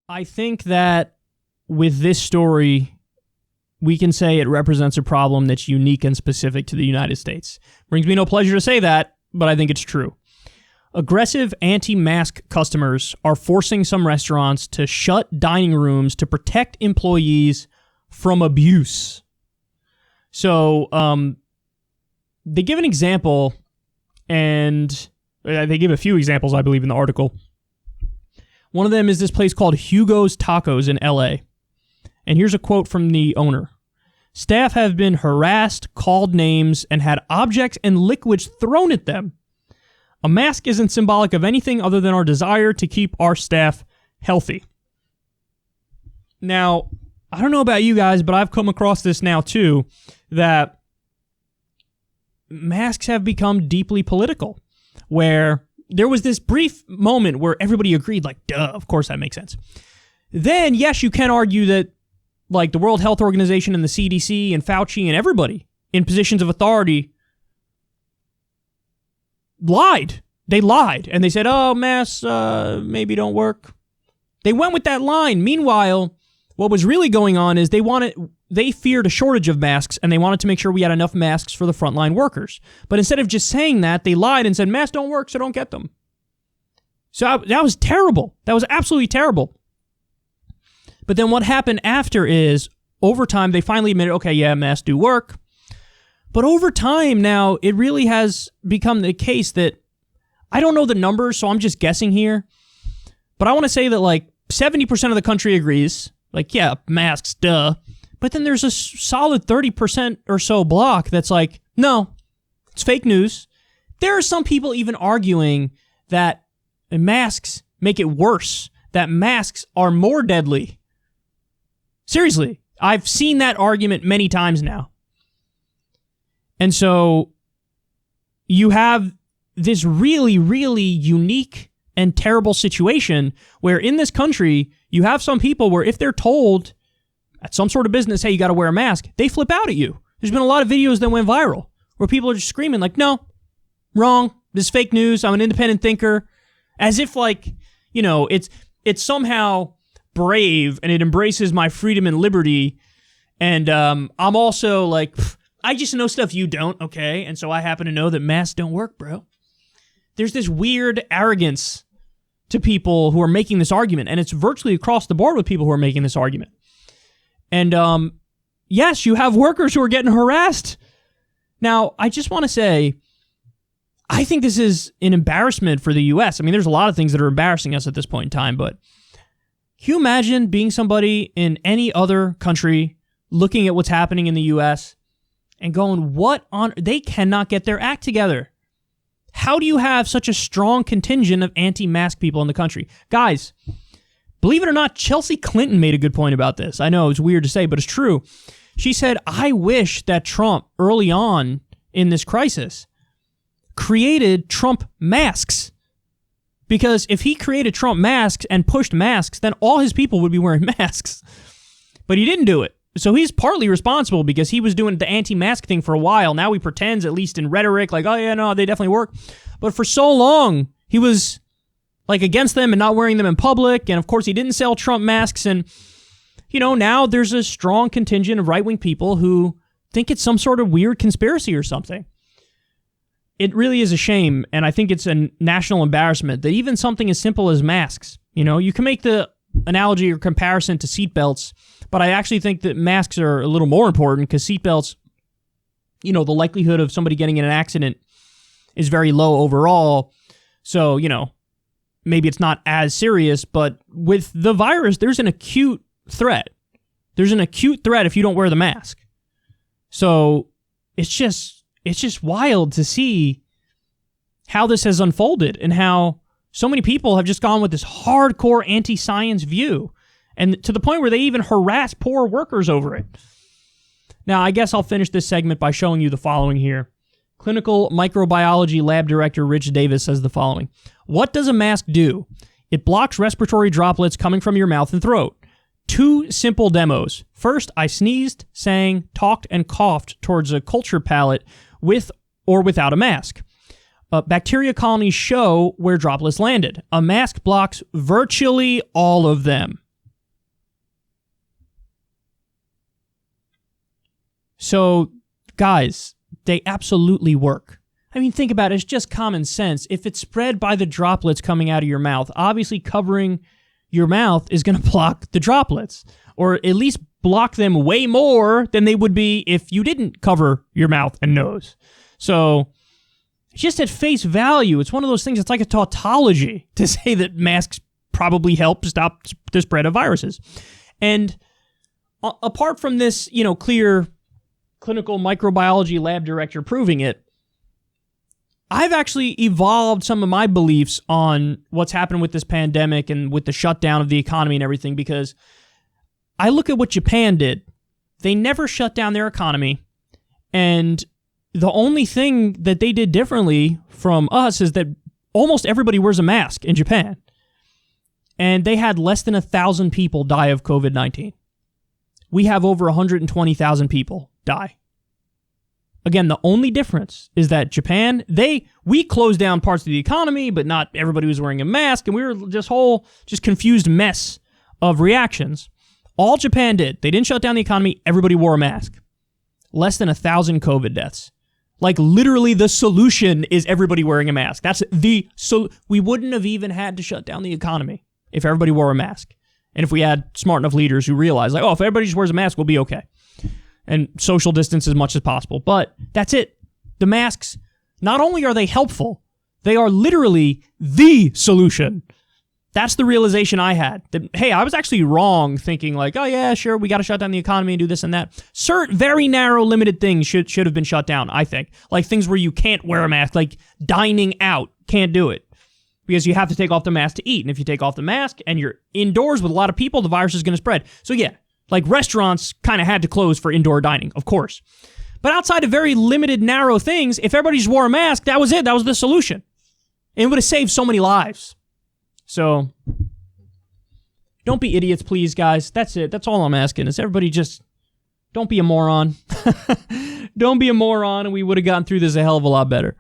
I think that with this story, we can say it represents a problem that's unique and specific to the United States. Brings me no pleasure to say that, but I think it's true. Aggressive anti-mask customers are forcing some restaurants to shut dining rooms to protect employees from abuse. So, they give an example, and they give a few examples, I believe, in the article. One of them is this place called Hugo's Tacos in LA. And here's a quote from the owner. Staff have been harassed, called names, and had objects and liquids thrown at them. A mask isn't symbolic of anything other than our desire to keep our staff healthy. Now, I don't know about you guys, but I've come across this now too, that masks have become deeply political, where there was this brief moment where everybody agreed, like, duh, of course that makes sense. Then, yes, you can argue that, like, the World Health Organization and the CDC and Fauci and everybody in positions of authority lied. They lied, and they said, oh, masks maybe don't work. They went with that line. Meanwhile, what was really going on is they feared a shortage of masks, and they wanted to make sure we had enough masks for the frontline workers. But instead of just saying that, they lied and said, masks don't work, so don't get them. So that was terrible. That was absolutely terrible. But then what happened after is, over time, they finally admitted, okay, yeah, masks do work. But over time now, it really has become the case that, I don't know the numbers, so I'm just guessing here, but I want to say that like 70% of the country agrees, like, yeah, masks, duh. But then there's a solid 30% or so block that's like, no, it's fake news. There are some people even arguing that masks make it worse, that masks are more deadly. Seriously, I've seen that argument many times now. And so you have this really, really unique and terrible situation where in this country, you have some people where if they're told at some sort of business, hey, you got to wear a mask, they flip out at you. There's been a lot of videos that went viral where people are just screaming like, no, wrong, this is fake news, I'm an independent thinker. As if like, you know, it's somehow brave and it embraces my freedom and liberty. And I'm also like, I just know stuff you don't, okay? And so I happen to know that masks don't work, bro. There's this weird arrogance to people who are making this argument, and it's virtually across the board with people who are making this argument. And yes, you have workers who are getting harassed. Now, I just want to say, I think this is an embarrassment for the U.S. I mean, there's a lot of things that are embarrassing us at this point in time, but can you imagine being somebody in any other country looking at what's happening in the U.S. and going, they cannot get their act together. How do you have such a strong contingent of anti-mask people in the country? Guys, believe it or not, Chelsea Clinton made a good point about this. I know it's weird to say, but it's true. She said, I wish that Trump, early on in this crisis, created Trump masks. Because if he created Trump masks and pushed masks, then all his people would be wearing masks. But he didn't do it. So he's partly responsible because he was doing the anti-mask thing for a while. Now he pretends, at least in rhetoric, like, oh yeah, no, they definitely work. But for so long, he was like against them and not wearing them in public. And of course, he didn't sell Trump masks. And, you know, now there's a strong contingent of right-wing people who think it's some sort of weird conspiracy or something. It really is a shame. And I think it's a national embarrassment that even something as simple as masks, you know, you can make the analogy or comparison to seatbelts, but I actually think that masks are a little more important because seatbelts, you know, the likelihood of somebody getting in an accident is very low overall. So, you know, maybe it's not as serious, but with the virus, there's an acute threat. There's an acute threat if you don't wear the mask. So it's just wild to see how this has unfolded and how so many people have just gone with this hardcore anti-science view, and to the point where they even harass poor workers over it. Now, I guess I'll finish this segment by showing you the following here. Clinical microbiology lab director Rich Davis says the following. What does a mask do? It blocks respiratory droplets coming from your mouth and throat. 2 simple demos. First, I sneezed, sang, talked, and coughed towards a culture palette with or without a mask. Bacteria colonies show where droplets landed. A mask blocks virtually all of them. So, guys, they absolutely work. I mean, think about it. It's just common sense. If it's spread by the droplets coming out of your mouth, obviously covering your mouth is going to block the droplets, or at least block them way more than they would be if you didn't cover your mouth and nose. So, just at face value, it's one of those things, it's like a tautology to say that masks probably help stop the spread of viruses. And apart from this, clear clinical microbiology lab director proving it, I've actually evolved some of my beliefs on what's happened with this pandemic and with the shutdown of the economy and everything, because I look at what Japan did. They never shut down their economy, and the only thing that they did differently from us is that almost everybody wears a mask in Japan. And they had less than 1,000 people die of COVID-19. We have over 120,000 people die. Again, the only difference is that Japan, we closed down parts of the economy, but not everybody was wearing a mask, and we were this whole just confused mess of reactions. All Japan did, they didn't shut down the economy, everybody wore a mask. Less than 1,000 COVID deaths. Like, literally, the solution is everybody wearing a mask. We wouldn't have even had to shut down the economy if everybody wore a mask. And if we had smart enough leaders who realized, like, if everybody just wears a mask, we'll be okay. And social distance as much as possible. But that's it. The masks, not only are they helpful, they are literally the solution. That's the realization I had. That, hey, I was actually wrong thinking like, oh yeah, sure, we got to shut down the economy and do this and that. Certain very narrow, limited things should have been shut down, I think. Like things where you can't wear a mask, like dining out, can't do it. Because you have to take off the mask to eat. And if you take off the mask and you're indoors with a lot of people, the virus is going to spread. So yeah, like restaurants kind of had to close for indoor dining, of course. But outside of very limited, narrow things, if everybody just wore a mask, that was it. That was the solution. And it would have saved so many lives. So, don't be idiots, please, guys. That's it. That's all I'm asking is everybody just don't be a moron. Don't be a moron, and we would have gotten through this a hell of a lot better.